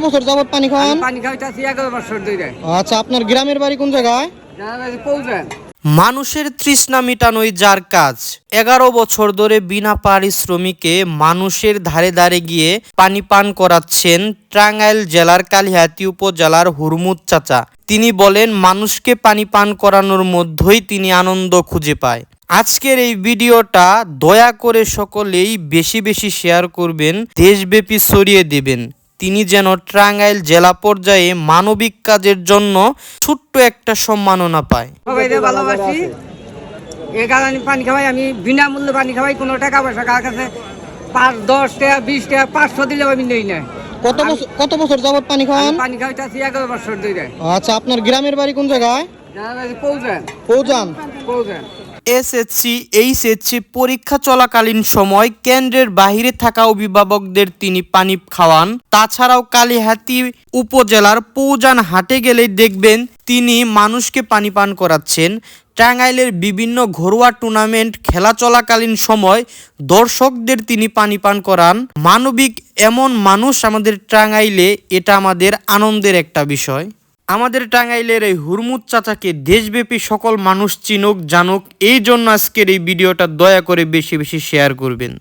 বছর যাবত পানি খান? পানি খাইতাছি 11 বছর ধরে। আচ্ছা, আপনার গ্রামের বাড়ি কোন জায়গায়? পৌঁছান। মানুষের তৃষ্ণা মিটানোই যার কাজ। 11 বছর ধরে বিনা পারিশ্রমিকে মানুষের ধারে ধারে গিয়ে পানি পান করাচ্ছেন টাঙ্গাইল জেলার কালিহাতী উপজেলার হুরমুদ চাচা। তিনি বলেন মানুষকে পানি পান করানোর মধ্যেই তিনি আনন্দ খুঁজে পায়। আজকের এই ভিডিওটা দয়া করে সকলেই বেশি বেশি শেয়ার করবেন, দেশব্যাপী ছড়িয়ে দেবেন। তিনি যেন টাঙ্গাইল জেলা পর্যায়ে মানবিক কাজের জন্য ছোট্ট একটা সম্মাননা পায়। সবাইকে ভালোবাসি, এই কারণে পানি খাওয়াই। আমি বিনামূল্যে পানি খাওয়াই, কোনো টাকা পয়সা কার কাছে 5-10 টাকা 20 টাকা 500 দিলেও আমি নেই না। কত বছর যাবত পানি খান? পানি খাইতাছি 11 বছর ধরে। আচ্ছা, আপনার গ্রামের বাড়ি কোন জায়গায়? পৌঁছান। এসএসসি এইচএসসি পরীক্ষা চলাকালীন সময় কেন্দ্রের বাহিরে থাকা অভিভাবকদের তিনি পানি খাওয়ান। তাছাড়াও কালিহাতী উপজেলার পৌজান হাটে গেলেই দেখবেন তিনি মানুষকে পানি পান করাচ্ছেন। টাঙ্গাইলের বিভিন্ন ঘরোয়া টুর্নামেন্ট খেলা চলাকালীন সময় দর্শকদের তিনি পানি পান করান। মানবিক এমন মানুষ আমাদের টাঙ্গাইলে, এটা আমাদের আনন্দের একটা বিষয়। আমাদের টাঙ্গাইলের এই হুরমুদ চাচাকে দেশব্যাপী সকল মানুষ চিনুক জানুক, এই জন্য আজকের এই ভিডিওটা দয়া করে বেশি বেশি শেয়ার করবেন।